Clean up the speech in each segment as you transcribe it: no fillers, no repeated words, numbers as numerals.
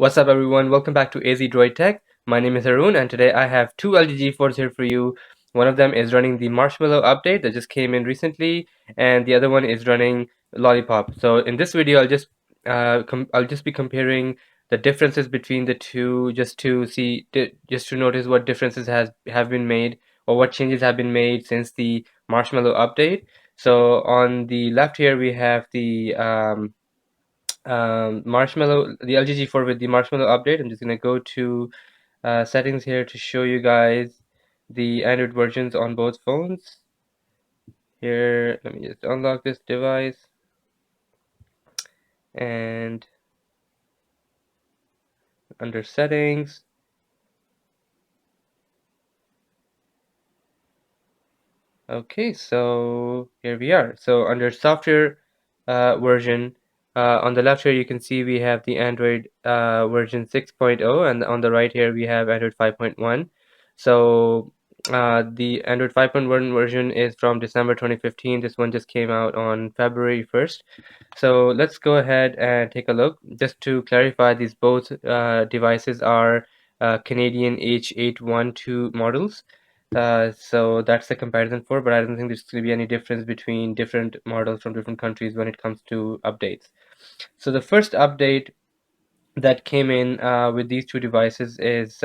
What's up everyone, welcome back to AZ Droid Tech. My name is Haroon and today I have two LG G4s here for you. One of them is running the Marshmallow update that just came in recently, and the other one is running Lollipop. So in this video I'll just be comparing the differences between the two, just to notice what differences have been made, or what changes have been made since the Marshmallow update. So on the left here we have the Marshmallow, the LG G4 with the Marshmallow update. I'm just gonna go to settings here to show you guys the Android versions on both phones. Here, let me just unlock this device, and under settings, okay, so here we are. So under software version, on the left here you can see we have the Android version 6.0, and on the right here we have Android 5.1. So the Android 5.1 version is from December 2015. This one just came out on February 1st. So let's go ahead and take a look. Just to clarify, these both devices are Canadian H812 models. So that's the comparison for, but I don't think there's going to be any difference between different models from different countries when it comes to updates. So the first update that came in with these two devices is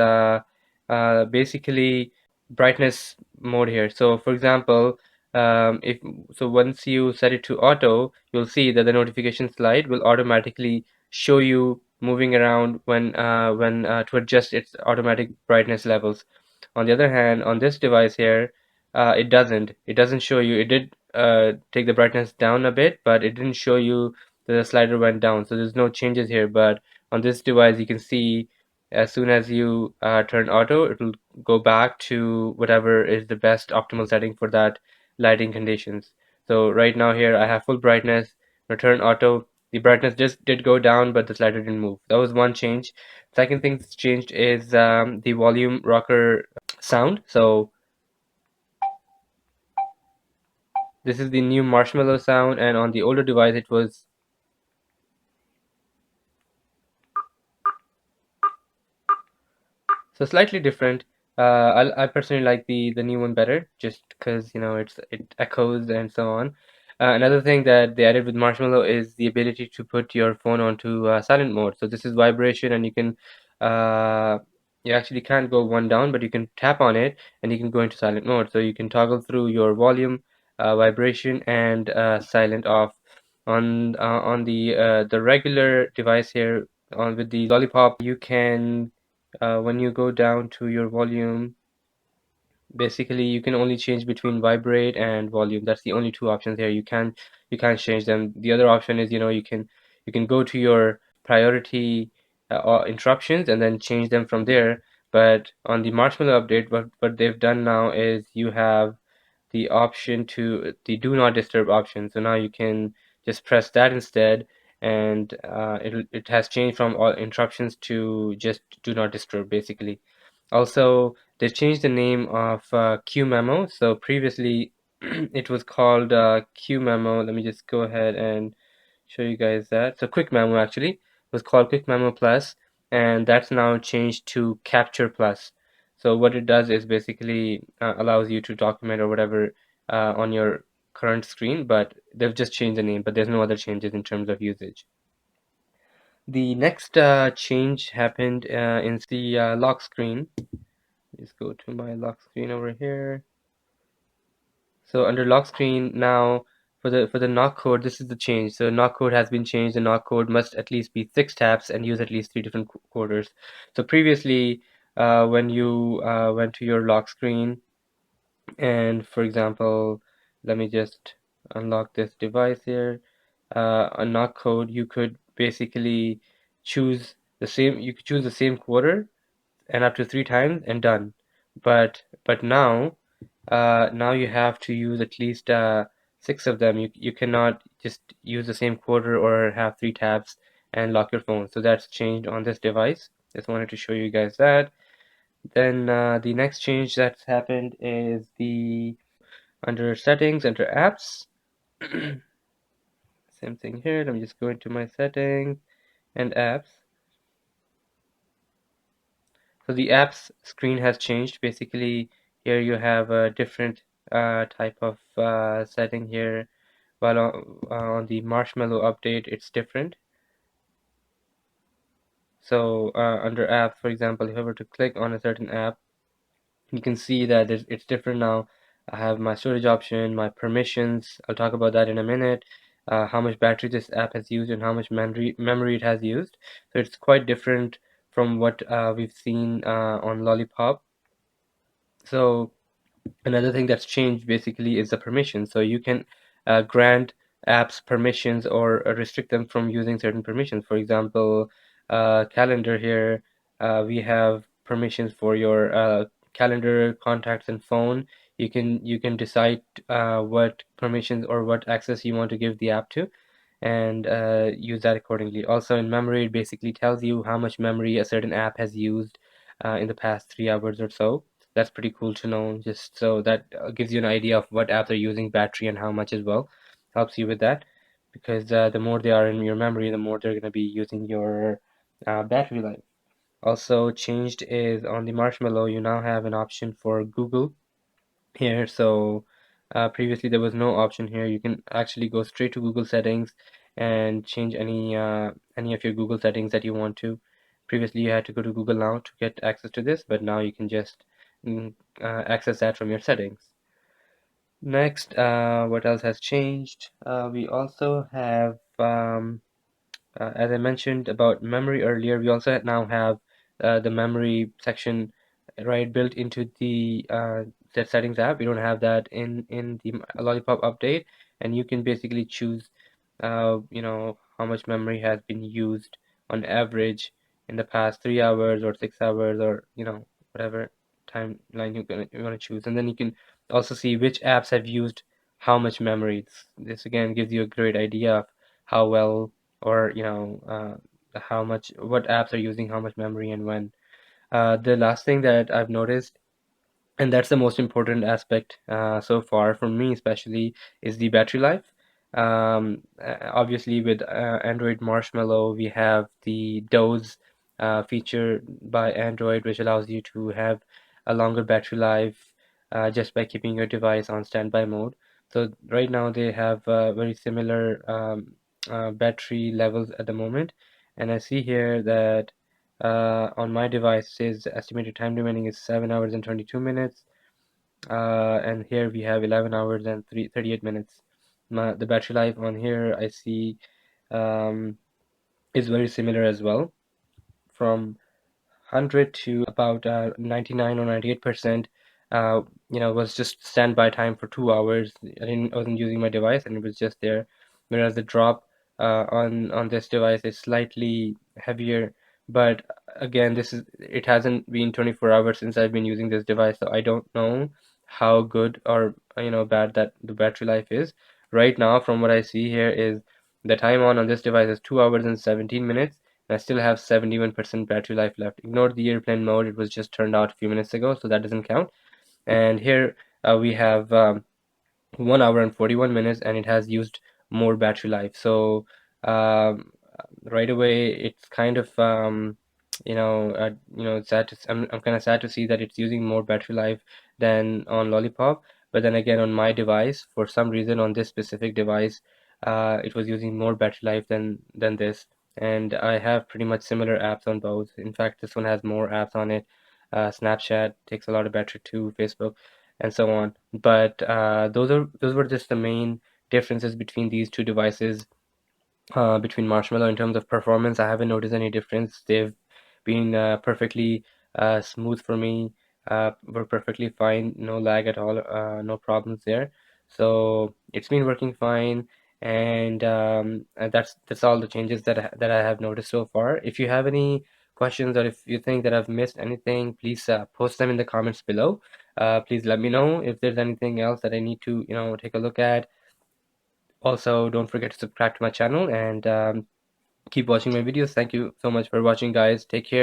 basically brightness mode here. So for example, if so once you set it to auto, you'll see that the notification slide will automatically show you moving around when to adjust its automatic brightness levels. On the other hand, on this device here, it doesn't show you. It did take the brightness down a bit, but it didn't show you that the slider went down, so there's no changes here. But on this device you can see as soon as you turn auto, it will go back to whatever is the best optimal setting for that lighting conditions. So right now here I have full brightness. Return auto, the brightness just did go down, but the slider didn't move. That was one change. Second thing that's changed is the volume rocker sound. So this is the new Marshmallow sound, and on the older device it was so slightly different. I personally like the new one better, just because it echoes and so on. Another thing that they added with Marshmallow is the ability to put your phone onto silent mode. So this is vibration, and uh, you actually can't go one down, but you can tap on it and you can go into silent mode. So you can toggle through your volume, vibration, and silent off. On the regular device here, on with the Lollipop, you can when you go down to your volume, basically you can only change between vibrate and volume. That's the only two options here. You can't change them. The other option is, you can go to your priority or interruptions and then change them from there. But on the Marshmallow update, what they've done now is you have the option to the do not disturb option. So now you can just press that instead, and it has changed from all interruptions to just do not disturb basically. Also, they changed the name of Q Memo. So previously it was called Q Memo. Let me just go ahead and show you guys that. So Quick Memo actually was called Quick Memo Plus, and that's now changed to Capture Plus. So what it does is basically allows you to document or whatever on your current screen, but they've just changed the name, but there's no other changes in terms of usage. The next change happened in the lock screen. Just go to my lock screen over here. So under lock screen now, for the knock code, this is the change. So knock code has been changed. The knock code must at least be 6 taps and use at least 3 different quarters. So previously, when you went to your lock screen, and for example, let me just unlock this device here. A knock code, you could basically choose you could choose the same quarter and up to 3 times and done. But now you have to use at least 6 of them. You cannot just use the same quarter or have 3 taps and lock your phone. So that's changed on this device. Just wanted to show you guys that. Then the next change that's happened is the under settings, under apps. Same thing here. Let me just go into my settings and apps. So the apps screen has changed. Basically, here you have a different type of setting here. While on the Marshmallow update, it's different. So under apps, for example, if I were to click on a certain app, you can see that it's different now. I have my storage option, my permissions. I'll talk about that in a minute. How much battery this app has used and how much memory it has used. So it's quite different from what we've seen on Lollipop. So another thing that's changed basically is the permissions. So you can grant apps permissions or restrict them from using certain permissions. For example, calendar here, we have permissions for your calendar, contacts, and phone. You can decide what permissions or what access you want to give the app to, and use that accordingly. Also in memory, it basically tells you how much memory a certain app has used in the past 3 hours or so. That's pretty cool to know, just so that gives you an idea of what apps are using battery and how much as well. Helps you with that, because the more they are in your memory, the more they're going to be using your battery life. Also changed is on the Marshmallow, you now have an option for Google here. So previously there was no option here. You can actually go straight to Google settings and change any of your Google settings that you want to. Previously you had to go to Google Now to get access to this, but now you can just access that from your settings. Next, what else has changed? We also have as I mentioned about memory earlier, we also now have the memory section right built into the settings app. We don't have that in the Lollipop update, and you can basically choose, how much memory has been used on average in the past 3 hours or 6 hours, or whatever timeline you're gonna choose, and then you can also see which apps have used how much memory. This again gives you a great idea of how well, or how much, what apps are using how much memory and when. The last thing that I've noticed, and that's the most important aspect so far for me especially, is the battery life. Obviously with Android Marshmallow, we have the doze feature by Android, which allows you to have a longer battery life just by keeping your device on standby mode. So right now they have very similar battery levels at the moment, and I see here that on my device says estimated time remaining is 7 hours and 22 minutes, and here we have 11 hours and 38 minutes. The battery life on here I see um, is very similar as well, from 100 to about 99 or 98%. Was just standby time for 2 hours. I wasn't using my device, and it was just there. Whereas the drop on this device is slightly heavier, but again, it hasn't been 24 hours since I've been using this device, so I don't know how good or bad that the battery life is. Right now, from what I see here, is the time on this device is 2 hours and 17 minutes. I still have 71% battery life left. Ignore the airplane mode, it was just turned out a few minutes ago, so that doesn't count. And here we have 1 hour and 41 minutes, and it has used more battery life. So um, right away, it's kind of sad to, I'm kind of sad to see that it's using more battery life than on Lollipop. But then again, on my device, for some reason, on this specific device, it was using more battery life than this. And I have pretty much similar apps on both. In fact, this one has more apps on it. Snapchat takes a lot of battery too, Facebook, and so on. But those were just the main differences between these two devices, between Marshmallow in terms of performance. I haven't noticed any difference. They've been perfectly smooth for me. Were perfectly fine, no lag at all, no problems there. So it's been working fine, and that's all the changes that I have noticed so far. If you have any questions, or if you think that I've missed anything, please post them in the comments below. Please let me know if there's anything else that I need to take a look at. Also, don't forget to subscribe to my channel, and keep watching my videos. Thank you so much for watching, guys. Take care.